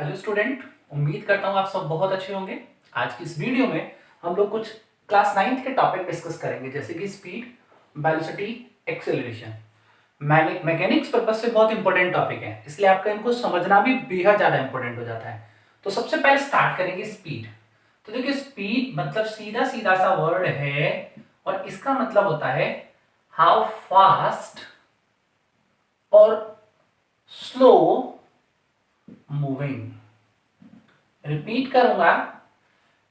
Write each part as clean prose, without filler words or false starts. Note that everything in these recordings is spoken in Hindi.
हेलो स्टूडेंट, उम्मीद करता हूँ आप सब बहुत अच्छे होंगे। आज की इस वीडियो में हम लोग कुछ क्लास 9th के टॉपिक डिस्कस करेंगे, जैसे कि speed, velocity, acceleration. Mechanics purpose से बहुत इंपॉर्टेंट टॉपिक है, इसलिए आपका इनको समझना भी बेहद ज्यादा इंपॉर्टेंट हो जाता है। तो सबसे पहले स्टार्ट करेंगे स्पीड। तो देखिए, स्पीड मतलब सीधा सीधा सा वर्ड है और इसका मतलब होता है हाउ फास्ट और स्लो मूविंग। रिपीट करूंगा,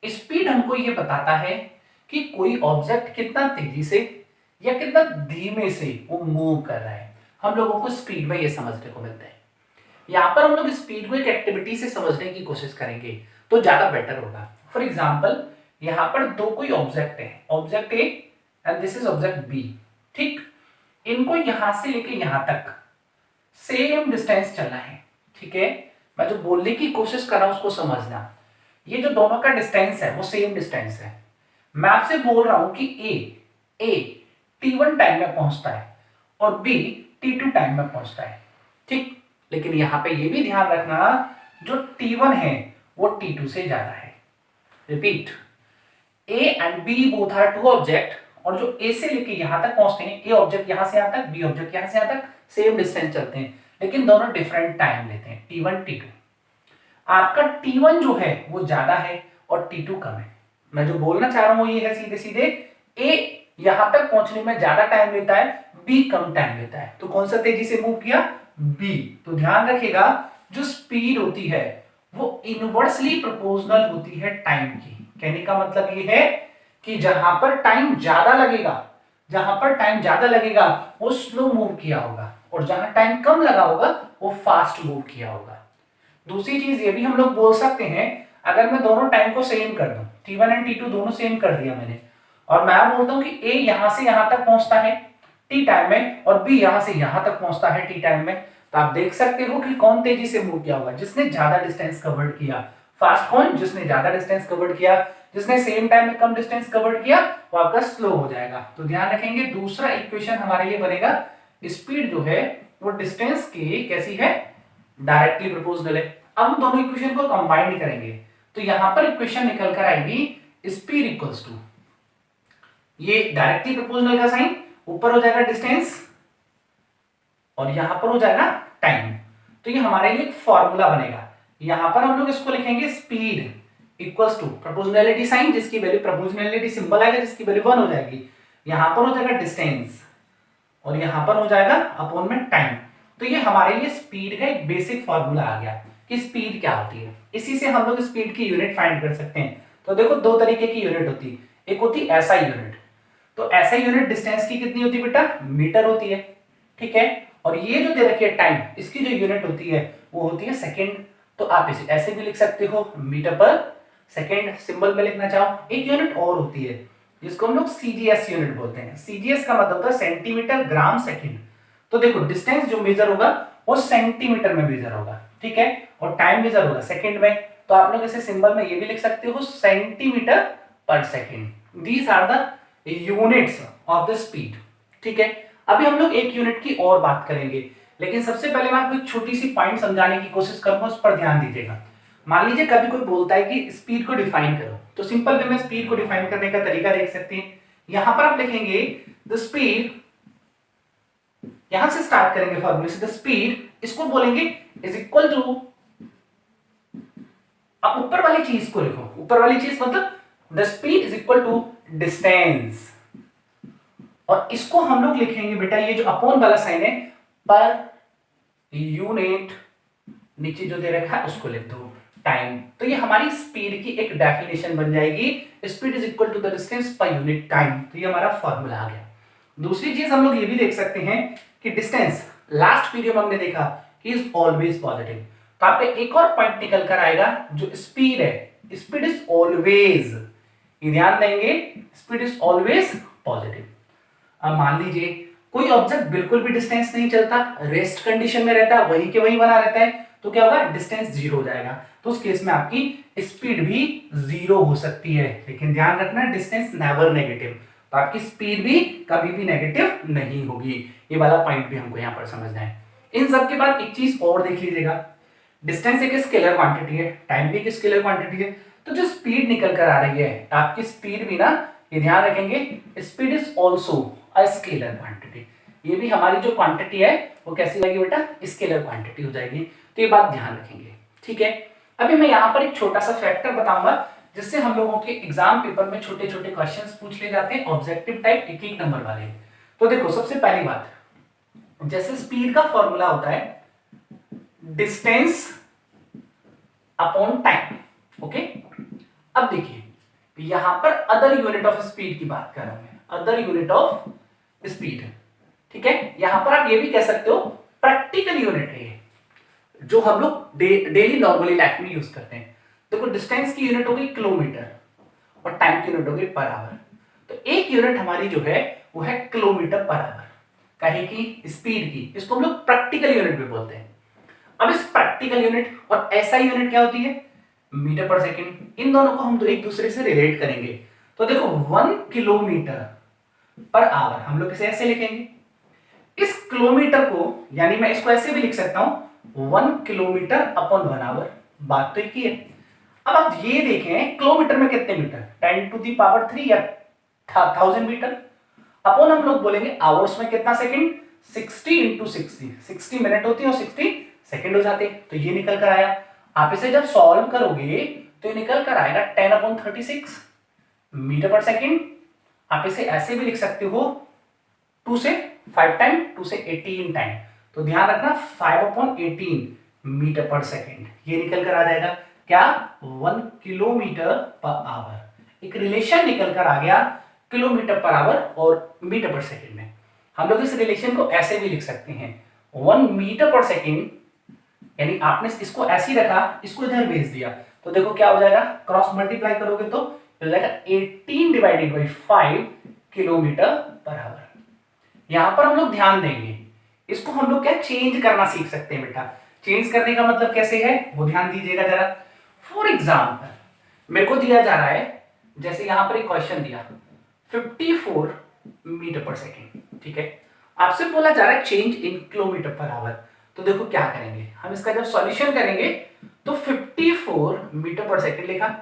स्पीड हमको ये बताता है कि कोई ऑब्जेक्ट कितना तेजी से या कितना धीमे से वो मूव कर रहा है। हम लोगों को स्पीड में ये समझने को मिलता है। यहां पर हम लोग स्पीड को एक एक्टिविटी से समझने की कोशिश करेंगे तो ज्यादा बेटर होगा। फॉर एग्जाम्पल, यहां पर दो कोई ऑब्जेक्ट है, object A and this is object B. ठीक, इनको यहां से लेके यहां तक सेम डिस्टेंस चलना है। ठीक है, मैं जो बोलने की कोशिश कर रहा हूं उसको समझना। ये जो दोनों का डिस्टेंस है वो सेम डिस्टेंस है। मैं आपसे बोल रहा हूं कि ए t1 टाइम में पहुंचता है और बी t2 टाइम में पहुंचता है। ठीक, लेकिन यहां पे ये भी ध्यान रखना, जो t1 है वो t2 से ज्यादा है। Repeat, A and B both are two objects, और जो ए से लेके यहां तक पहुंचते हैं, ए ऑब्जेक्ट यहां से यहां तक, बी ऑब्जेक्ट यहां से यहां तक, सेम डिस्टेंस चलते हैं, लेकिन दोनों डिफरेंट टाइम लेते हैं, t1 t2। आपका T1 जो है वो ज्यादा है और T2 कम है। मैं जो बोलना चाह रहा हूं ये है सीधे सीधे, A यहां तक पहुंचने में ज्यादा टाइम लेता है, B कम टाइम लेता है। तो कौन सा तेजी से मूव किया? B। तो ध्यान रखिएगा, जो स्पीड होती है वो इनवर्सली प्रोपोर्शनल होती है टाइम की। कहने का मतलब ये है कि जहां पर टाइम ज्यादा लगेगा, वो स्लो मूव किया होगा, और जहां टाइम कम लगा होगा वो फास्ट मूव किया होगा। दूसरी चीज ये भी हम लोग बोल सकते हैं, अगर मैं दोनों टाइम को सेम कर दूं, t1 एंड t2 दोनों सेम कर दिया मैंने, और मैं बोलता हूं कि a यहां से यहां तक पहुंचता है t टाइम में और b यहां से यहां तक पहुंचता है t टाइम में, तो आप देख सकते हो कि कौन तेजी से मूव किया होगा, जिसने ज्यादा डिस्टेंस कवर्ड किया। फास्ट कौन? जिसने ज्यादा डिस्टेंस कवर्ड किया। जिसने सेम टाइम में कम डिस्टेंस कवर्ड किया वो आपका स्लो हो जाएगा। तो ध्यान रखेंगे, दूसरा इक्वेशन हमारे लिए बनेगा, स्पीड जो है वो डिस्टेंस की कैसी है? डायरेक्टली प्रोपोर्शनल है। अब हम दोनों इक्वेशन को कंबाइन करेंगे तो यहां पर इक्वेशन निकल कर आएगी स्पीड इक्वल्स टू, ये डायरेक्टली प्रोपोर्शनल का साइन, ऊपर हो जाएगा डिस्टेंस और यहां पर हो जाएगा टाइम। तो ये हमारे लिए एक फॉर्मूला बनेगा। यहां पर हम लोग इसको लिखेंगे speed equals to proportionality sign, जिसकी वैल्यू प्रोपोर्शनैलिटी सिंबल आएगा, जिसकी वैल्यू 1 हो जाएगी। यहां पर हो जाएगा डिस्टेंस और यहां पर हो जाएगा अपॉन में टाइम। तो ये हमारे लिए स्पीड का एक बेसिक फॉर्मूला आ गया कि स्पीड क्या होती है। इसी से हम लोग स्पीड की यूनिट फाइंड कर सकते हैं। तो देखो, दो तरीके की यूनिट होती है, एक होती है एसआई यूनिट। तो एसआई यूनिट डिस्टेंस की कितनी होती है बेटा? मीटर होती है। ठीक है, और ये जो दे रखी है टाइम, इसकी जो यूनिट होती है वो होती है सेकेंड। तो आप इसे ऐसे भी लिख सकते हो, मीटर पर सेकेंड सिंबल में लिखना चाहो। एक यूनिट और होती है जिसको हम लोग सीजीएस यूनिट बोलते हैं। सीजीएस का मतलब होता है सेंटीमीटर ग्राम सेकंड। तो देखो, डिस्टेंस जो मेजर होगा वो सेंटीमीटर में मेजर होगा, ठीक है, और टाइम मेजर होगा सेकंड में। तो आप लोग इसे सिंबल में ये भी लिख सकते हो, सेंटीमीटर पर second. These are the units of the speed. ठीक है, अभी हम लोग एक यूनिट की और बात करेंगे, लेकिन सबसे पहले मैं आपको एक छोटी सी पॉइंट समझाने की कोशिश करूंगा, उस पर ध्यान दीजिएगा। मान लीजिए कभी कोई बोलता है कि स्पीड को डिफाइन करो, तो सिंपल वे में स्पीड को डिफाइन करने का तरीका देख सकते हैं। यहां पर आप लिखेंगे द स्पीड, यहां से स्टार्ट करेंगे फॉर्मूले से, द स्पीड इसको बोलेंगे इज इक्वल टू, अब ऊपर वाली चीज को लिखो, ऊपर वाली चीज मतलब the speed is equal to distance, और इसको हम लोग लिखेंगे बेटा, ये जो अपॉन वाला साइन है, पर यूनिट, नीचे जो दे रखा है उसको लिख दो टाइम। तो ये हमारी स्पीड की एक डेफिनेशन बन जाएगी, speed is equal to the distance per unit time. तो ये हमारा फॉर्मूला आ गया। दूसरी चीज हम लोग ये भी देख सकते हैं कि डिस्टेंस, लास्ट वीडियो में हमने देखा कि इज ऑलवेज पॉजिटिव। तो आपका एक और पॉइंट निकल कर आएगा, जो स्पीड है, स्पीड इज ऑलवेज, ये ध्यान देंगे, स्पीड इज ऑलवेज पॉजिटिव। अब मान लीजिए कोई ऑब्जेक्ट बिल्कुल भी डिस्टेंस नहीं चलता, रेस्ट कंडीशन में रहता है, वहीं के वहीं बना रहता है, तो क्या होगा? डिस्टेंस जीरो हो जाएगा। तो उस केस में आपकी स्पीड भी जीरो हो सकती है, लेकिन ध्यान रखना डिस्टेंस नेवर नेगेटिव, तो आपकी स्पीड भी कभी भी नेगेटिव नहीं होगी। ये वाला पॉइंट भी हमको यहां पर समझना है। इन सब के बाद एक चीज और देख लीजिएगा, डिस्टेंस एक स्केलर क्वांटिटी है, टाइम भी एक स्केलर क्वांटिटी है, तो जो स्पीड निकल कर आ रही है आपकी स्पीड भी ना, ये ध्यान रखेंगे, speed is also a scalar quantity. ये भी हमारी जो क्वांटिटी है वो कैसी हो जाएगी बेटा, स्केलर क्वांटिटी हो जाएगी। तो ये बात ध्यान रखेंगे, ठीक है। अभी मैं यहाँ पर एक छोटा सा फैक्टर बताऊंगा जिससे हम लोगों के एग्जाम पेपर में छोटे छोटे क्वेश्चंस पूछ ले जाते हैं, ऑब्जेक्टिव टाइप, एक एक नंबर वाले। तो देखो सबसे पहली बात, जैसे स्पीड का फॉर्मूला होता है डिस्टेंस अपॉन टाइम, ओके। अब देखिए यहां पर अदर यूनिट ऑफ स्पीड की बात कर रहा हूं मैं, अदर यूनिट ऑफ स्पीड, ठीक है। यहां पर आप ये भी कह सकते हो प्रैक्टिकल यूनिट है ये, जो हम लोग डेली नॉर्मली लाइफ में यूज करते हैं। देखो डिस्टेंस की यूनिट हो गई किलोमीटर और टाइम की यूनिट हो गई पर आवर। तो एक यूनिट हमारी जो है वो है किलोमीटर पर आवर, कहे की स्पीड की, इसको हम लोग प्रैक्टिकल यूनिट भी बोलते हैं। अब इस प्रैक्टिकल यूनिट और एसआई यूनिट क्या होती है, मीटर पर सेकंड। इन दोनों को हम तो एक दूसरे से रिलेट करेंगे। तो देखो 1 किलोमीटर पर आवर हम लोग इसे ऐसे लिखेंगे, इस किलोमीटर को यानी मैं इसको ऐसे भी लिख सकता हूं 1 किलोमीटर अपॉन 1 आवर, बात तो एक ही है। अब आप ये देखें किलोमीटर में कितने मीटर, 10 टू दी पावर 3 या 1000 मीटर, अपॉन हम लोग बोलेंगे आवर्स में कितना सेकंड, 60 इंटू 60 मिनट होती है और 60 सेकंड हो जाते। तो ये निकल कर आया, आप इसे जब सॉल्व करोगे तो ये निकल कर आएगा 10/36 मीटर पर सेकंड। आप इसे ऐसे भी लिख सकते हो 2 से 5 टाइम, 2 से 18 टाइम। तो ध्यान रखना 5/18 मीटर पर सेकंड, ये निकल कर आ जाएगा क्या, 1 किलोमीटर पर आवर। एक रिलेशन निकल कर आ गया किलोमीटर पर आवर और मीटर पर सेकंड में। हम लोग इस रिलेशन को ऐसे भी लिख सकते हैं 1 मीटर पर सेकंड, यानी आपने इसको ऐसे ही रखा, इसको इधर भेज दिया, तो देखो क्या हो जाएगा, क्रॉस मल्टीप्लाई करोगे तो हो जाएगा 18 divided by 5 kilometre per hour. यहां पर हम लोग ध्यान देंगे, इसको हम लोग क्या चेंज करना सीख सकते हैं बेटा। चेंज करने का मतलब कैसे है वो ध्यान दीजिएगा जरा। फॉर एग्जाम्पल मेरे को दिया जा रहा है, जैसे यहां पर एक क्वेश्चन दिया 54 मीटर पर सेकेंड, ठीक है। आपसे बोला जा रहा है change in kilometre per hour. तो देखो क्या करेंगे हम, इसका जब सॉल्यूशन करेंगे तो 54 मीटर पर सेकंड लिखा,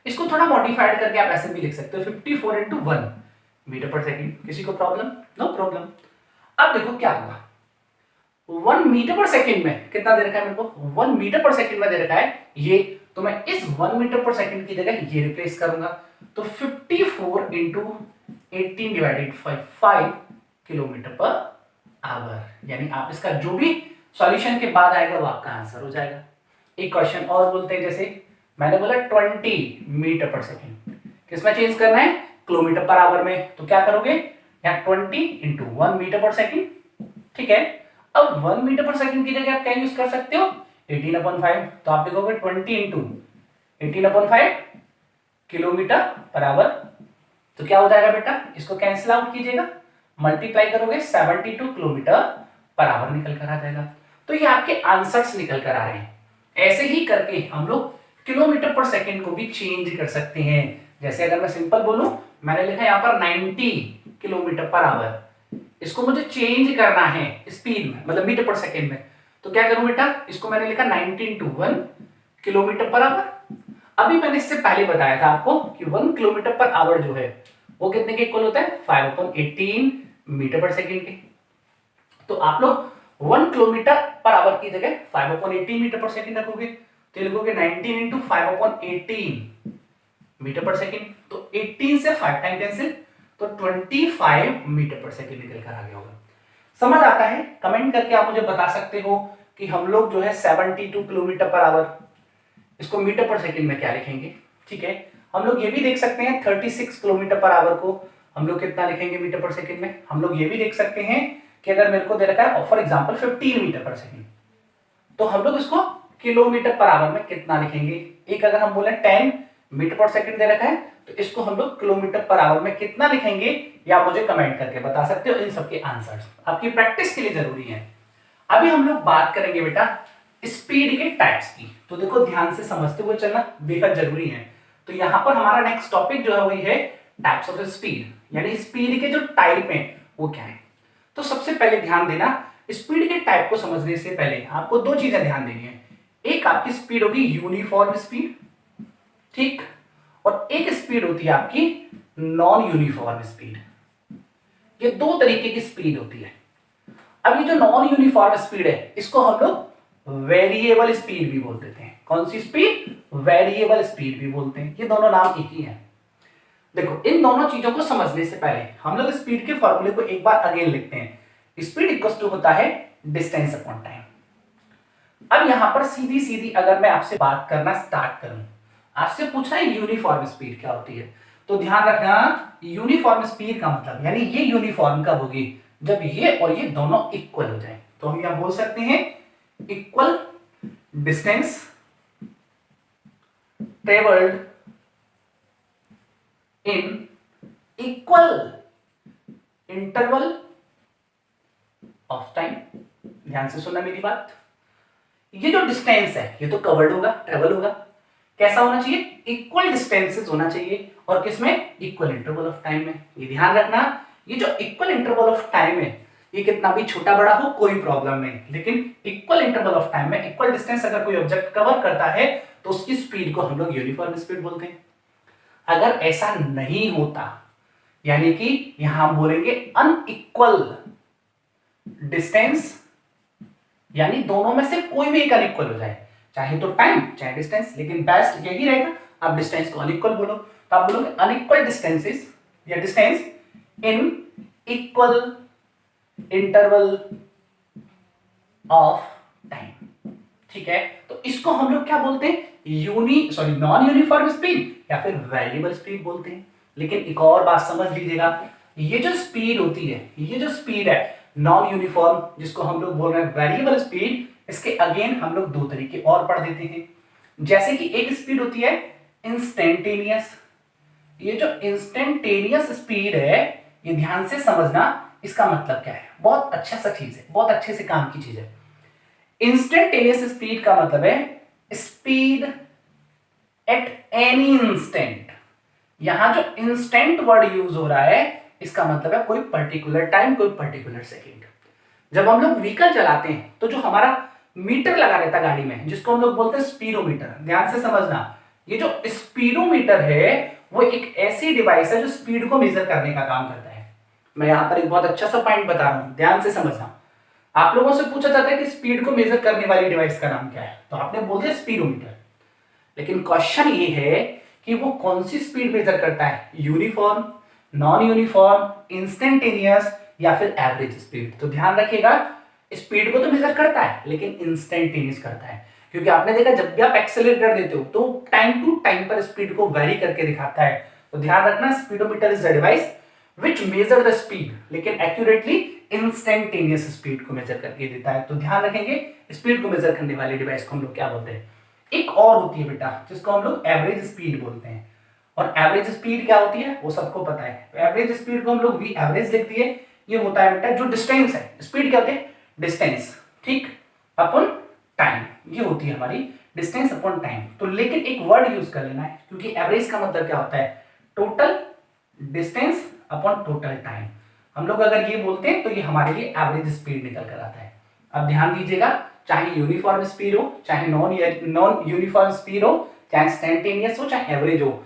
इसको थोड़ा मॉडिफाइड करके आप ऐसे भी लिख सकते हो 54 इंटू 1 मीटर पर सेकंड। किसी को प्रॉब्लम, नो प्रॉब्लम। अब देखो क्या हुआ, 1 मीटर पर सेकंड में कितना दे रखा है मेरे को, 1 मीटर पर सेकंड में दे रखा है ये, तो मैं इस 1 मीटर पर सेकंड की जगह ये रिप्लेस करूंगा। तो 54 into 18 divided 5 kilometre per hour, यानी आप इसका जो भी सॉल्यूशन के बाद आएगा वो आपका आंसर हो जाएगा। एक क्वेश्चन और बोलते हैं, जैसे मैंने बोला 20 मीटर पर सेकंड, किसमें चेंज करना है, किलोमीटर पर आवर में। तो क्या करोगे यहाँ 20 इंटू 1 मीटर पर सेकंड, ठीक है। अब 1 मीटर पर सेकंड की जगह आप क्या यूज कर सकते हो, 18/5। तो आप लिखोगे 20 इंटू 18/5 किलोमीटर पर आवर। तो क्या हो जाएगा बेटा, इसको कैंसिल आउट कीजिएगा, मल्टीप्लाई करोगे 72 किलोमीटर पर आवर निकल कर आ जाएगा। तो ये आपके आंसर्स निकल कर आ रहे हैं। ऐसे ही करके हम लोग किलोमीटर पर सेकंड को भी चेंज कर सकते हैं। जैसे अगर मैं सिंपल बोलूं, मैंने लिखा यहाँ पर 90 किलोमीटर पर आवर, इसको मुझे चेंज करना है स्पीड में, मतलब मीटर पर सेकंड में। तो क्या करूं बेटा, इसको मैंने लिखा 90 इंटू 1 किलोमीटर पर आवर। अभी मैंने इससे पहले बताया था आपको कि 1 किलोमीटर पर आवर जो है वो कितने के इक्वल होता है, 5/18 मीटर पर सेकंड के। तो आप लोग 1 किलोमीटर पर आवर की जगह 5/18 मीटर पर सेकंड रखोगे, तो लिखोगे 19 इंटू 5/18 मीटर पर सेकंड। तो 18 से 5 टाइम कैंसिल, तो 25 मीटर पर सेकंड निकल कर आ गया होगा। समझ आता है, कमेंट करके आप मुझे बता सकते हो कि हम लोग जो है 72 किलोमीटर पर आवर, इसको मीटर पर सेकंड में क्या लिखेंगे, ठीक है। हम लोग ये भी देख सकते हैं 36 किलोमीटर पर आवर को हम लोग कितना लिखेंगे मीटर पर सेकंड में। हम लोग ये भी देख सकते हैं कि अगर मेरे को दे रखा है फॉर एग्जांपल 15 मीटर पर सेकंड, तो हम लोग इसको किलोमीटर पर आवर में कितना लिखेंगे। एक अगर हम बोले 10 मीटर पर सेकंड दे रखा है, तो इसको हम लोग किलोमीटर पर आवर में कितना लिखेंगे, या मुझे कमेंट करके बता सकते हो। इन सबके आंसर्स आपकी प्रैक्टिस के लिए जरूरी है। अभी हम लोग बात करेंगे बेटा स्पीड के टाइप्स की। तो देखो ध्यान से समझते हुए चलना बेहद जरूरी है। तो यहां पर हमारा नेक्स्ट टॉपिक जो है वही है टाइप्स ऑफ स्पीड, यानी स्पीड के जो टाइप हैं वो क्या है। तो सबसे पहले ध्यान देना, स्पीड के टाइप को समझने से पहले आपको दो चीजें ध्यान देनी है। एक आपकी स्पीड होगी यूनिफॉर्म स्पीड, ठीक, और एक स्पीड होती है आपकी नॉन यूनिफॉर्म स्पीड। ये दो तरीके की स्पीड होती है। अब ये जो नॉन यूनिफॉर्म स्पीड है इसको हम लोग वेरिएबल स्पीड भी बोल देते हैं। कौन सी स्पीड? वेरिएबल स्पीड भी बोलते हैं। ये दोनों नाम एक ही है। देखो इन दोनों चीजों को समझने से पहले हम लोग स्पीड के फॉर्मूले को एक बार अगेन लिखते हैं। स्पीड इक्वल्स टू होता है डिस्टेंस अपॉन टाइम। अब यहां पर सीधी सीधी अगर मैं आपसे बात करना स्टार्ट करूं, आपसे पूछा है यूनिफॉर्म स्पीड क्या होती है, तो ध्यान रखना यूनिफॉर्म स्पीड का मतलब यानी ये यूनिफॉर्म कब होगी? जब ये और ये दोनों इक्वल हो जाए। तो हम यहां बोल सकते हैं equal distance travelled in equal interval of time. ध्यान से सुनना मेरी बात। ये जो डिस्टेंस है ये तो कवर्ड होगा, ट्रेवल होगा। कैसा होना चाहिए? इक्वल डिस्टेंसेस होना चाहिए। और किसमें? इक्वल इंटरवल ऑफ टाइम में। ये ध्यान रखना, ये जो इक्वल इंटरवल ऑफ टाइम है ये कितना भी छोटा बड़ा हो कोई प्रॉब्लम नहीं, लेकिन इक्वल इंटरवल ऑफ टाइम में इक्वल डिस्टेंस अगर कोई ऑब्जेक्ट कवर करता है तो उसकी स्पीड को हम लोग यूनिफॉर्म स्पीड बोलते हैं। अगर ऐसा नहीं होता यानी कि यहां हम बोलेंगे अनइक्वल डिस्टेंस, यानी दोनों में से कोई भी एक अनइक्वल हो जाए, चाहे तो टाइम चाहे डिस्टेंस, लेकिन बेस्ट यही रहेगा आप डिस्टेंस को अनइक्वल बोलो। तो आप बोलोगे अनइक्वल डिस्टेंसेस या distance in equal interval of time. ठीक है, तो इसको हम लोग क्या बोलते हैं? नॉन यूनिफॉर्म स्पीड या फिर वेरिएबल स्पीड बोलते हैं। लेकिन एक और बात समझ लीजिएगा, ये जो स्पीड होती है, ये जो स्पीड है नॉन यूनिफॉर्म, जिसको हम लोग बोल रहे हैं वेरिएबल स्पीड, इसके अगेन हम लोग दो तरीके और पढ़ देते हैं। जैसे कि एक स्पीड होती है इंस्टेंटेनियस। ये जो इंस्टेंटेनियस स्पीड है ये ध्यान से समझना, इसका मतलब क्या है? बहुत अच्छा सा चीज है, बहुत अच्छे से काम की चीज है। इंस्टेंटेनियस स्पीड का मतलब है स्पीड एट एनी इंस्टेंट। यहां जो इंस्टेंट वर्ड यूज हो रहा है इसका मतलब है कोई पर्टिकुलर टाइम, कोई पर्टिकुलर सेकेंड। जब हम लोग व्हीकल चलाते हैं तो जो हमारा मीटर लगा रहता है गाड़ी में, जिसको हम लोग बोलते हैं स्पीडोमीटर, ध्यान से समझना, ये जो स्पीडोमीटर है वो एक ऐसी डिवाइस है जो स्पीड को मेजर करने का काम करता है। मैं यहां पर एक बहुत अच्छा सा पॉइंट बता रहा हूं, ध्यान से समझना। आप लोगों से पूछा जाता है कि स्पीड को मेजर करने वाली डिवाइस का नाम क्या है, तो आपने बोल दिया स्पीडोमीटर। लेकिन क्वेश्चन ये है कि वो कौन सी स्पीड मेजर करता है? यूनिफॉर्म, नॉन यूनिफॉर्म, इंस्टेंटेनियस या फिर एवरेज स्पीड? तो ध्यान रखिएगा, स्पीड को तो मेजर करता है लेकिन इंस्टेंटेनियस करता है। क्योंकि आपने देखा जब भी आप एक्सेलरेट कर देते हो तो टाइम टू टाइम पर स्पीड को वेरी करके दिखाता है। तो ध्यान रखना, speedometer is the device which measure the speed, लेकिन एक्यूरेटली इंस्टेंटेनियस स्पीड को मेजर करके देता है। तो ध्यान रखेंगे, स्पीड को मेजर करने वाली डिवाइस को हम लोग क्या बोलते हैं? एक और होती है बेटा जिसको हम लोग एवरेज स्पीड बोलते हैं। और एवरेज स्पीड क्या होती है वो सबको पता है। तो एवरेज स्पीड को हम लोग वी एवरेज लिख दिए। ये होता है बेटा जो डिस्टेंस है, स्पीड क्या होती है? डिस्टेंस, ठीक, अपॉन टाइम। ये होती है हमारी डिस्टेंस अपॉन टाइम। तो लेकिन एक वर्ड यूज कर लेना है, क्योंकि एवरेज का मतलब क्या होता है? Total distance upon total time. हम लोग अगर ये बोलते हैं तो ये हमारे लिए एवरेज स्पीड निकल कर आता है। अब ध्यान दीजिएगा, चाहे यूनिफॉर्म स्पीड हो, चाहे नॉन यूनिफॉर्म स्पीड हो, चाहे इंस्टेंटेनियस हो, चाहे एवरेज हो,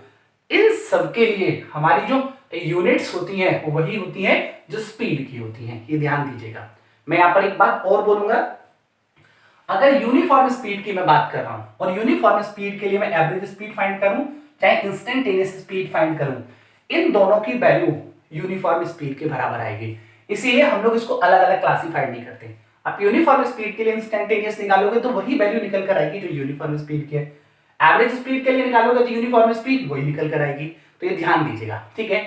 इन सब के लिए हमारी जो यूनिट्स होती हैं वो वही होती हैं जो स्पीड की होती हैं। ये ध्यान दीजिएगा। मैं यहां पर एक बात और बोलूंगा, अगर यूनिफॉर्म स्पीड की मैं बात कर रहा हूं और यूनिफॉर्म स्पीड के लिए मैं एवरेज स्पीड फाइंड करूं चाहे इंस्टेंटेनियस स्पीड फाइंड करूं, इन दोनों की वैल्यू यूनिफॉर्म स्पीड के बराबर आएगी। इसीलिए हम लोग इसको अलग अलग क्लासिफाइड नहीं करते। आप यूनिफॉर्म स्पीड के लिए इंस्टेंटेनियस निकालोगे तो वही वैल्यू निकल कर आएगी जो यूनिफॉर्म स्पीड की है। एवरेज स्पीड के लिए निकालोगे तो यूनिफॉर्म स्पीड वही निकल कर आएगी। तो ये ध्यान दीजिएगा, ठीक है।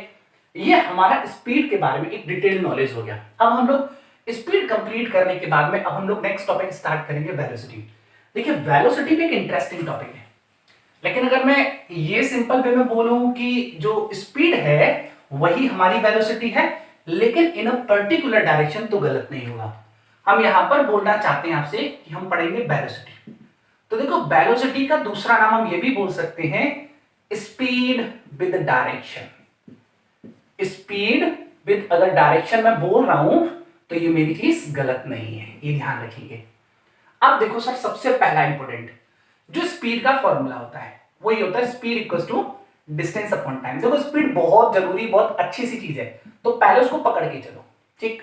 ये हमारा स्पीड के बारे में एक डिटेल नॉलेज हो गया। अब हम लोग स्पीड कंप्लीट करने के बाद में अब हम लोग नेक्स्ट टॉपिक स्टार्ट करेंगे वेलोसिटी। देखिए वेलोसिटी भी एक इंटरेस्टिंग टॉपिक है, लेकिन अगर मैं ये सिंपल वे में बोलूं कि जो स्पीड है वही हमारी वेलोसिटी है, लेकिन इन अ पर्टिकुलर डायरेक्शन, तो गलत नहीं होगा। हम यहां पर बोलना चाहते हैं आपसे कि हम पढ़ेंगे वेलोसिटी। तो देखो वेलोसिटी का दूसरा नाम हम ये भी बोल सकते हैं speed with direction. Speed with, अगर डायरेक्शन मैं बोल रहा हूं तो ये मेरी चीज गलत नहीं है, ये ध्यान रखिए। अब देखो सर, सबसे पहला इंपॉर्टेंट, जो स्पीड का फॉर्मूला होता है वही होता है speed equals to distance upon time. देखो स्पीड बहुत जरूरी, बहुत अच्छी सी चीज है, तो पहले उसको पकड़ के चलो, ठीक।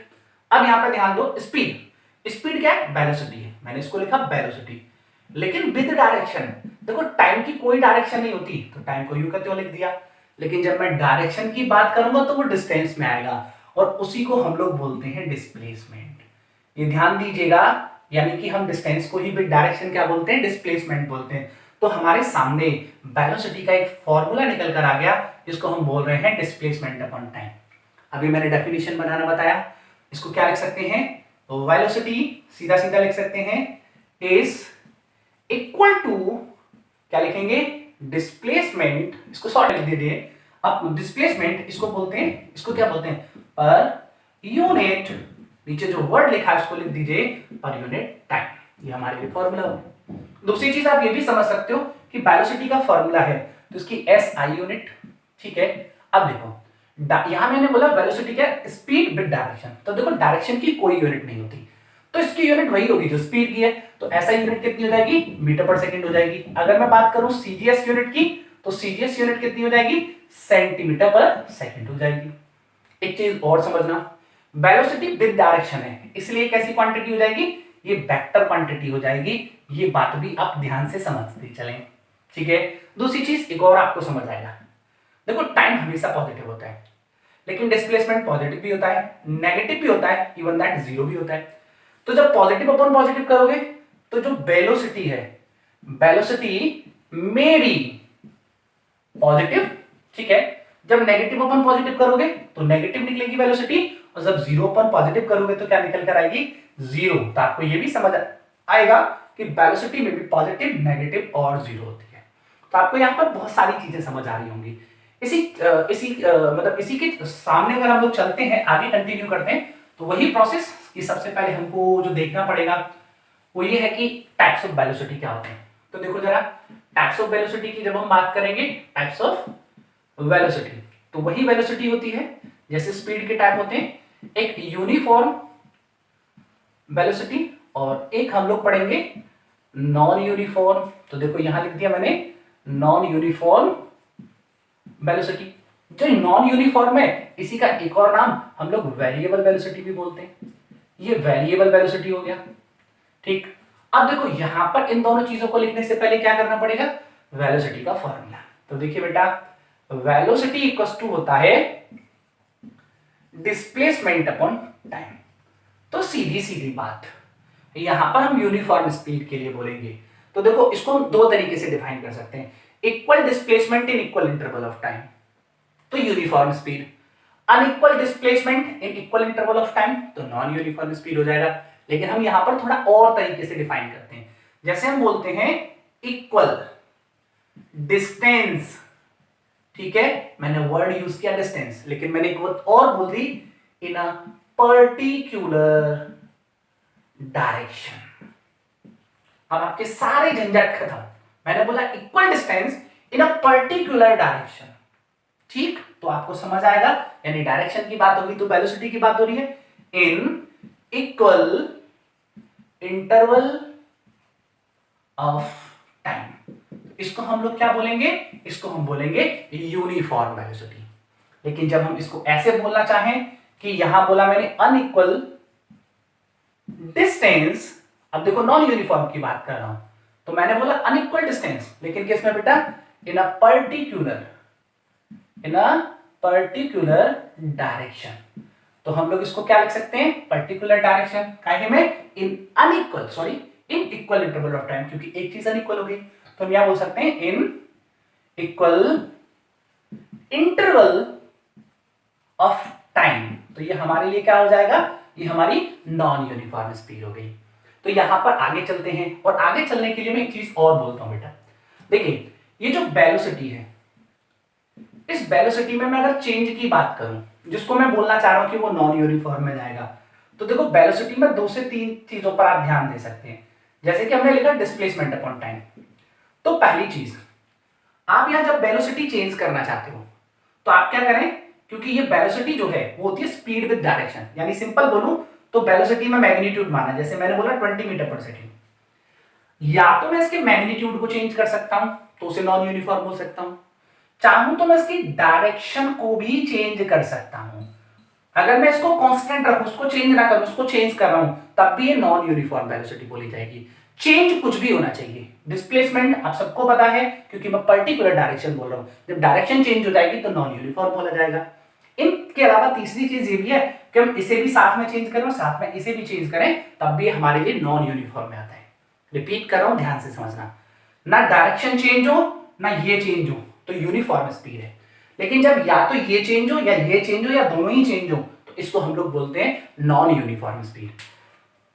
अब यहां पर ध्यान दो, स्पीड, स्पीड क्या है, वेलोसिटी है, मैंने इसको लिखा वेलोसिटी, लेकिन विद डायरेक्शन। देखो टाइम की कोई डायरेक्शन नहीं होती तो टाइम को यूं करते हुए लिख दिया, लेकिन जब मैं डायरेक्शन की बात करूंगा तो वो डिस्टेंस में आएगा, और उसी को हम लोग बोलते हैं डिस्प्लेसमेंट। ये ध्यान दीजिएगा, यानी कि हम डिस्टेंस को ही विद डायरेक्शन क्या बोलते हैं, डिस्प्लेसमेंट बोलते हैं। तो हमारे सामने वेलोसिटी का एक फॉर्मूला निकल कर आ गया, जिसको हम बोल रहे हैं डिस्प्लेसमेंट अपॉन टाइम। अभी मैंने डेफिनेशन बनाना बताया, इसको क्या लिख सकते हैं, वेलोसिटी सीधा सीधा लिख सकते हैं इज इक्वल टू, क्या लिखेंगे, डिस्प्लेसमेंट, इसको शॉर्ट लिख दीजिए। अब डिस्प्लेसमेंट इसको बोलते हैं, इसको क्या बोलते हैं, पर यूनिट, नीचे जो वर्ड लिखा है उसको लिख दीजिए पर यूनिट टाइम। ये हमारे लिए फॉर्मूला हो। दूसरी चीज आप ये भी समझ सकते हो कि वेलोसिटी का फॉर्मूला है तो इसकी एसआई यूनिट, ठीक है। अब देखो यहां मैंने बोला वेलोसिटी क्या, स्पीड विद डायरेक्शन, तो देखो डायरेक्शन की कोई यूनिट नहीं होती, तो इसकी यूनिट वही होगी जो स्पीड की है, तो ऐसा यूनिट कितनी हो जाएगी, मीटर पर सेकंड हो जाएगी। अगर मैं बात करूं सीजीएस यूनिट की, तो सीजीएस यूनिट कितनी हो जाएगी, सेंटीमीटर पर सेकंड हो जाएगी। एक चीज और समझना, वेलोसिटी विद डायरेक्शन है, इसलिए कैसी क्वांटिटी हो जाएगी, ये वेक्टर क्वांटिटी हो जाएगी। ये बात भी आप ध्यान से समझते चलें, ठीक है। दूसरी चीज एक और आपको समझ आएगा, देखो टाइम हमेशा पॉजिटिव होता है, लेकिन डिस्प्लेसमेंट पॉजिटिव भी होता है, नेगेटिव भी होता है, इवन दैट जीरो भी होता है। तो जब पॉजिटिव अपॉन पॉजिटिव करोगे तो जो वेलोसिटी है, वेलोसिटी में बी पॉजिटिव, ठीक है। जब नेगेटिव अपॉन पॉजिटिव करोगे तो नेगेटिव निकलेगी वेलोसिटी, और जब जीरो अपॉन पॉजिटिव करोगे तो क्या निकल कर आएगी, जीरो। तो आपको ये भी समझ आएगा कि वेलोसिटी में भी पॉजिटिव, नेगेटिव और जीरो होती है। तो आपको यहाँ पर बहुत सारी चीजें समझ आ रही होंगी। मतलब इसी के सामने अगर हम लोग चलते हैं, आगे कंटिन्यू करते हैं, तो वही प्रोसेस कि सबसे पहले हमको जो देखना पड़ेगा वो ये है कि टाइप्स ऑफ वेलोसिटी क्या होते हैं। तो देखो जरा, टाइप्स ऑफ वेलोसिटी की जब हम बात करेंगे, टाइप्स ऑफ वेलोसिटी, तो वही वेलोसिटी होती है जैसे स्पीड के टाइप होते हैं, एक यूनिफॉर्म वेलोसिटी और एक हम लोग पढ़ेंगे नॉन यूनिफॉर्म। तो देखो यहां लिख दिया मैंने नॉन यूनिफॉर्म वेलोसिटी। जो नॉन यूनिफॉर्म है इसी का एक और नाम हम लोग वेरिएबल वेलोसिटी भी बोलते हैं। ये वेरिएबल वेलोसिटी हो गया, ठीक। अब देखो यहां पर इन दोनों चीजों को लिखने से पहले क्या करना पड़ेगा, वेलोसिटी का फॉर्मूला। तो देखिए बेटा, वेलोसिटी इक्वल्स टू होता है डिस्प्लेसमेंट अपॉन टाइम। तो सीधी सीधी बात, यहां पर हम यूनिफॉर्म स्पीड के लिए बोलेंगे, तो देखो इसको हम दो तरीके से डिफाइन कर सकते हैं, equal displacement in equal interval of time, तो uniform speed, unequal displacement in equal interval of time, तो नॉन यूनिफॉर्म स्पीड हो जाएगा। लेकिन हम यहां पर थोड़ा और तरीके से डिफाइन करते हैं, जैसे हम बोलते हैं इक्वल डिस्टेंस, ठीक है, मैंने वर्ड यूज किया डिस्टेंस, लेकिन मैंने एक वर्ड और बोल दी, इन अ पर्टिकुलर डायरेक्शन। अब आपके सारे झंझट खत्म, मैंने बोला equal distance in a particular direction, ठीक। तो आपको समझ आएगा, यानी डायरेक्शन की बात होगी तो वेलोसिटी की बात हो रही है, इन इक्वल इंटरवल ऑफ टाइम। इसको हम लोग क्या बोलेंगे, इसको हम बोलेंगे यूनिफॉर्म वेलोसिटी। लेकिन जब हम इसको ऐसे बोलना चाहें कि यहां बोला मैंने अनइक्वल डिस्टेंस, अब देखो नॉन यूनिफॉर्म की बात कर रहा हूं, तो मैंने बोला अनइक्वल डिस्टेंस, लेकिन किसमें बेटा, इन अ पर्टिकुलर डायरेक्शन। तो हम लोग इसको क्या लिख सकते हैं, पर्टिकुलर डायरेक्शन, काहे में, इन इक्वल इंटरवल ऑफ टाइम, क्योंकि एक चीज अनइक्वल हो गई, तो हम यहां बोल सकते हैं इन इक्वल इंटरवल ऑफ टाइम। तो ये हमारे लिए क्या हो जाएगा, ये हमारी नॉन यूनिफॉर्म स्पीड हो गई। तो यहां पर आगे चलते हैं, और आगे चलने के लिए मैं एक चीज और बोलता हूं बेटा, देखिए ये जो वेलोसिटी है, इस वेलोसिटी में मैं अगर चेंज की बात करूं, जिसको मैं बोलना चाह रहा हूं कि वो नॉन यूनिफॉर्म में जाएगा, तो देखो वेलोसिटी में दो से तीन चीजों पर आप ध्यान दे सकते हैं। जैसे कि हमने लिखा डिस्प्लेसमेंट अपॉन टाइम, तो पहली चीज, आप यहां जब वेलोसिटी चेंज करना चाहते हो तो आप क्या करें, क्योंकि ये वेलोसिटी जो है वो होती है स्पीड विद डायरेक्शन, यानी सिंपल बोलूं तो वेलोसिटी में मैग्नीट्यूड माना, जैसे मैंने बोला 20 मीटर पर सेकेंड। या तो मैं इसके मैग्नीट्यूड को चेंज कर सकता हूं, तो उसे नॉन यूनिफॉर्म बोल सकता हूं। चाहूं तो मैं इसकी डायरेक्शन को भी चेंज कर सकता हूं। अगर मैं इसको कांस्टेंट रखूं, उसको चेंज ना करूं, उसको चेंज कर रहा हूं, तब भी ये नॉन यूनिफॉर्म वेलोसिटी बोली जाएगी। चेंज कुछ भी होना चाहिए। डिस्प्लेसमेंट आप सबको पता है, क्योंकि मैं पर्टिकुलर डायरेक्शन बोल रहा हूं। जब डायरेक्शन चेंज हो जाएगी तो नॉन यूनिफॉर्म बोला जाएगा। इनके अलावा तीसरी चीज ये भी है कि हम इसे भी साथ में चेंज करें और साथ में इसे भी चेंज करें, तब भी हमारे लिए नॉन यूनिफॉर्म में आता है। रिपीट कर रहा हूं, ध्यान से समझना। ना डायरेक्शन चेंज हो ना ये चेंज हो तो यूनिफॉर्म स्पीड है। लेकिन जब या तो ये चेंज हो या ये चेंज हो या दोनों ही चेंज हो, तो इसको हम लोग बोलते हैं non uniform speed,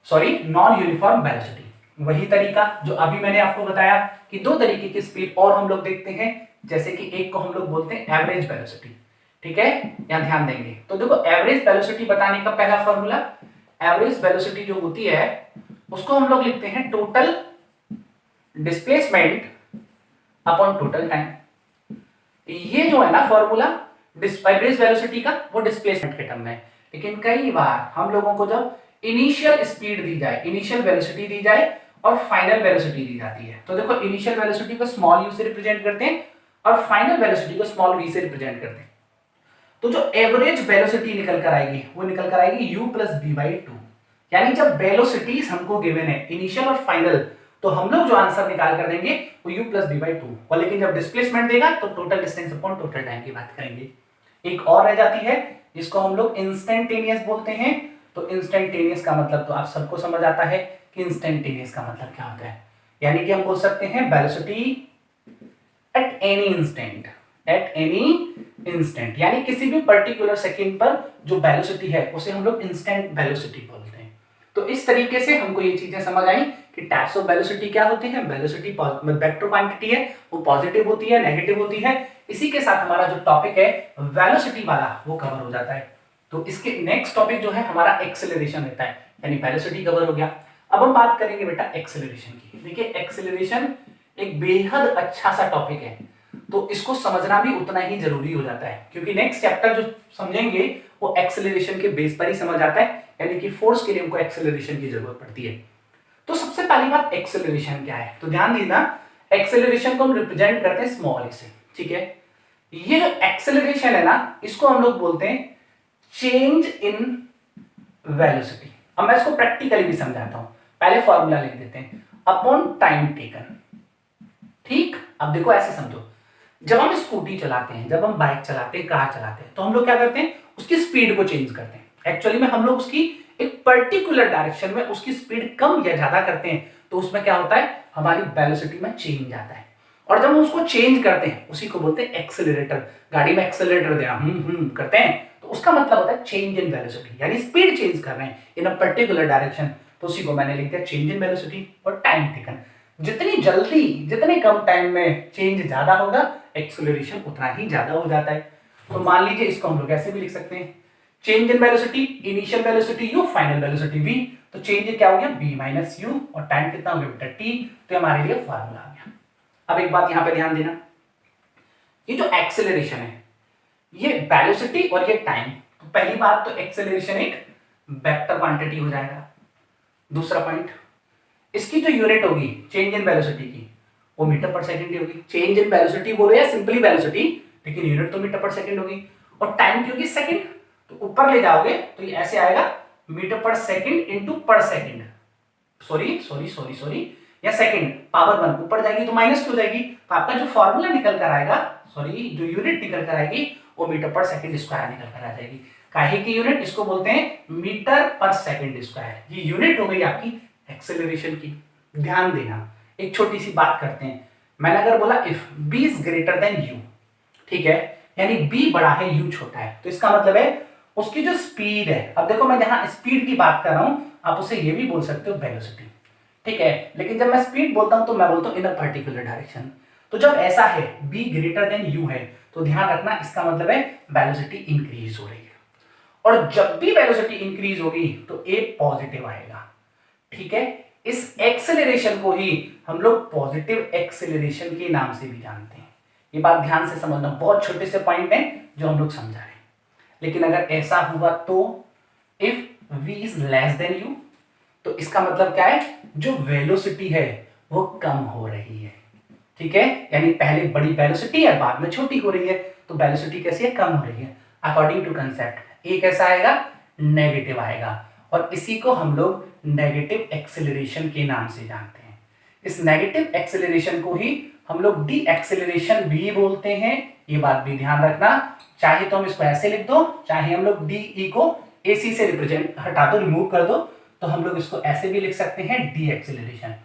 sorry non uniform velocity. वही तरीका जो अभी मैंने आपको बताया कि दो तरीके की स्पीड और हम लोग देखते हैं, जैसे कि एक को हम लोग बोलते हैं एवरेज वेलोसिटी। ठीक है, यहां ध्यान देंगे। तो देखो एवरेज वेलोसिटी बताने का पहला फॉर्मूला, एवरेज वेलोसिटी जो होती है उसको हम लोग लिखते हैं total displacement upon total time. ये जो है ना फॉर्मूला एवरेज वेलोसिटी का, वो डिस्प्लेसमेंट के टर्म में है। लेकिन कई बार हम लोगों को जब इनिशियल स्पीड दी जाए, इनिशियल वेलोसिटी दी जाए और फाइनल वेलोसिटी दी जाती है, तो देखो इनिशियल वेलोसिटी को स्मॉल यू से रिप्रेजेंट करते हैं और फाइनल वेलोसिटी को स्मॉल वी से रिप्रेजेंट करते हैं। तो जो एवरेज वेलोसिटी निकल कर आएगी वो निकल कर आएगी u plus B by two. यानी जब वेलोसिटीज हमको गिवन है इनिशियल और फाइनल, तो हम लोग जो आंसर निकाल कर देंगे वो u plus B by two, और लेकिन जब डिस्प्लेसमेंट देगा तो total distance upon total time की बात करेंगे। एक और रह जाती है जिसको हम लोग इंस्टेंटेनियस बोलते हैं। तो इंस्टेंटेनियस का मतलब तो आप सबको समझ आता है कि इंस्टेंटेनियस का मतलब क्या होता है। यानी कि हम बोल सकते हैं velocity at any instant, at any instant, यानी किसी भी पर्टिकुलर सेकंड पर जो वेलोसिटी है उसे हम लोग इंस्टेंट वेलोसिटी बोलते हैं। तो इस तरीके से हमको ये चीजें समझ आई कि टाइप्स ऑफ वेलोसिटी क्या होती है। वेलोसिटी वेक्टर क्वांटिटी है, वो पॉजिटिव होती है, नेगेटिव होती है। इसी के साथ हमारा जो टॉपिक है वेलोसिटी वाला वो कवर हो जाता है। तो इसके नेक्स्ट टॉपिक जो है हमारा एक्सेलरेशन रहता है, यानी वेलोसिटी कवर हो गया। अब हम बात करेंगे बेटा एक्सेलरेशन की। देखिए एक्सेलरेशन एक बेहद अच्छा सा टॉपिक है, तो इसको समझना भी उतना ही जरूरी हो जाता है, क्योंकि नेक्स्ट चैप्टर जो समझेंगे वो एक्सेलरेशन के बेस पर ही समझ आता है, यानी कि फोर्स के लिए हमको एक्सेलरेशन की जरूरत पड़ती है। तो सबसे पहली बात एक्सेलरेशन क्या है, तो ध्यान देना एक्सेलरेशन को हम रिप्रेजेंट करते हैं स्मॉल ए से। ठीक है, ये जो एक्सेलरेशन है ना, इसको हम लोग बोलते हैं चेंज इन वेलोसिटी। अब मैं इसको प्रैक्टिकली भी समझाता हूं, पहले फॉर्मूला लिख देते हैं अपॉन टाइम टेकन। ठीक, अब देखो ऐसे समझो, जब हम स्कूटी चलाते हैं, जब हम बाइक चलाते हैं, कार चलाते हैं, तो हम लोग क्या करते हैं, उसकी स्पीड को चेंज करते हैं। एक्चुअली में हम लोग उसकी एक पर्टिकुलर डायरेक्शन में उसकी स्पीड कम या ज्यादा करते हैं, तो उसमें क्या होता है, हमारी वेलोसिटी में चेंज आता है। और जब हम उसको चेंज करते हैं उसी को बोलते हैं एक्सेलरेटर। गाड़ी में एक्सेलरेटर देना करते हैं, तो उसका मतलब होता है चेंज इन वेलोसिटी, यानी स्पीड चेंज कर रहे हैं इन अ पर्टिकुलर डायरेक्शन। तो उसी को मैंने लिख दिया चेंज इन वेलोसिटी। और टाइम टेकन, जितनी जल्दी जितने कम टाइम में चेंज ज्यादा होगा, एक्सेलरेशन उतना ही ज्यादा हो जाता है। तो मान लीजिए इसको हम लोग ऐसे भी लिख सकते हैं, change in velocity, initial velocity u, final velocity v। तो चेंज क्या हो गया v माइनस u, और टाइम कितना हो गया बेटा t। तो हमारे लिए फार्मूला आ गया। अब एक बात यहां पे ध्यान देना, ये जो एक्सेलरेशन है ये वेलोसिटी और ये टाइम, तो पहली बात तो एक्सेलरेशन एक वेक्टर क्वांटिटी हो जाएगा। दूसरा पॉइंट, इसकी जो यूनिट होगी चेंज इन वेलोसिटी की, वो मीटर पर सेकंड ही होगी। चेंज इन वेलोसिटी बोलो या सिंपली वेलोसिटी, लेकिन यूनिट तो मीटर पर सेकंड होगी। और टाइम की होगी सेकंड, तो ऊपर ले जाओगे तो ये ऐसे आएगा मीटर पर सेकंड इनटू पर second, sorry sorry sorry sorry, या सेकंड पावर 1 ऊपर जाएगी तो माइनस हो जाएगी। तो आपका जो फॉर्मूला निकल कर आएगा, सॉरी जो यूनिट निकल कर आएगी वो मीटर पर सेकंड स्क्वायर निकल कर आ जाएगी। काहे की यूनिट, इसको बोलते हैं मीटर पर सेकंड स्क्वायर। ये यूनिट हो गई आपकी एक्सेलरेशन की। ध्यान देना, एक छोटी सी बात करते हैं। मैंने अगर बोला if b is greater than u, ठीक है, यानी b बड़ा है u छोटा है, तो इसका मतलब है उसकी जो स्पीड है, अब देखो मैं जहां स्पीड की बात कर रहा हूं, आप उसे ये भी बोल सकते हो वेलोसिटी, ठीक है, लेकिन जब मैं स्पीड बोलता हूं तो मैं बोलता हूं इन अ पर्टिकुलर डायरेक्शन। तो जब ऐसा है b ग्रेटर देन u है, तो ध्यान रखना इसका मतलब है वेलोसिटी इंक्रीज हो रही है। और जब भी वेलोसिटी इंक्रीज होगी तो a पॉजिटिव आएगा। ठीक है, इस एक्सेलरेशन को ही हम लोग पॉजिटिव एक्सेलरेशन के नाम से भी जानते हैं। ये बात ध्यान से समझना, बहुत छोटे से पॉइंट हैं जो हम लोग समझा रहे हैं। लेकिन अगर ऐसा हुआ तो if v is less than u, तो इसका मतलब क्या है, जो वेलोसिटी है वो कम हो रही है। ठीक है, यानी पहले बड़ी वेलोसिटी है, बाद में छोटी हो रही है, तो वेलोसिटी कैसी है, कम हो रही है। अकॉर्डिंग टू कंसेप्ट ए कैसा आएगा, नेगेटिव आएगा, और इसी को हम लोग नेगेटिव एक्सेलरेशन के नाम से जानते हैं। इस नेगेटिव एक्सेलरेशन को ही हम लोग डी एक्सेलरेशन भी बोलते हैं, ये बात भी ध्यान रखना। चाहे तो हम इसको ऐसे लिख दो, चाहे हम लोग डी ई को ए सी से रिप्रेजेंट हटा दो, रिमूव कर दो, तो हम लोग इसको ऐसे भी लिख सकते हैं, डी एक्सेलरेशन।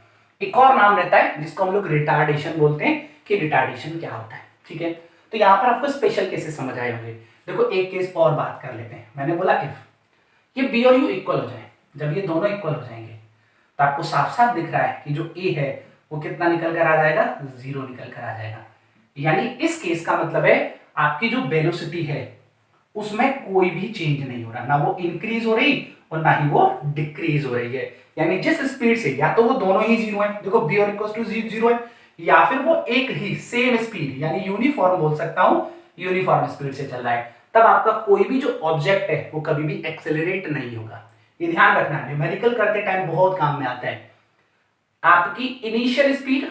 एक और नाम रहता है जिसको हम लोग रिटार्डेशन बोलते हैं, कि रिटार्डेशन क्या होता है। ठीक है, तो यहां पर आपको स्पेशल केसेस समझ आए होंगे। देखो एक केस और बात कर लेते हैं। मैंने बोला इफ ये बी और यू इक्वल हो जाए, जब ये दोनों इक्वल हो जाएंगे तो आपको साफ साफ दिख रहा है कि जो ए है वो कितना निकल कर आ जाएगा, 0 निकल कर आ जाएगा। यानी इस केस का मतलब है आपकी जो वेलोसिटी है उसमें कोई भी चेंज नहीं हो रहा, ना वो इंक्रीज हो रही और ना ही वो डिक्रीज हो रही है। यानी जिस स्पीड से, या तो वो दोनों ही 0 है, देखो बी और इक्वल टू 0 है, या फिर वो एक ही सेम स्पीड यानी यूनिफॉर्म बोल सकता हूं, यूनिफॉर्म स्पीड से चल रहा है, तब आपका कोई भी जो ऑब्जेक्ट है वो कभी भी एक्सेलरेट नहीं होगा। ये ध्यान रखना, न्यूमेरिकल करते टाइम बहुत काम में आता है। आपकी इनिशियल स्पीड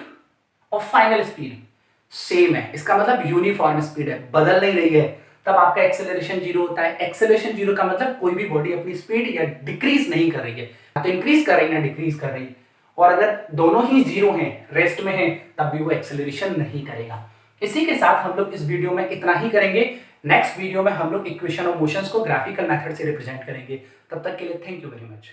और फाइनल स्पीड सेम है, इसका मतलब यूनिफॉर्म स्पीड है, बदल नहीं रही है, तब आपका एक्सेलरेशन 0 होता है। एक्सेलरेशन 0 का मतलब कोई भी बॉडी अपनी स्पीड या डिक्रीज नहीं कर रही है, तो इंक्रीज कर रही है ना डिक्रीज कर रही है। और अगर दोनों ही 0 हैं, रेस्ट में है, तब भी वो एक्सेलरेशन नहीं करेगा। इसी के साथ हम लोग इस वीडियो में इतना ही करेंगे। नेक्स्ट वीडियो में हम लोग इक्वेशन ऑफ मोशंस को ग्राफिकल मेथड से रिप्रेजेंट करेंगे। तब तक के लिए थैंक यू वेरी मच।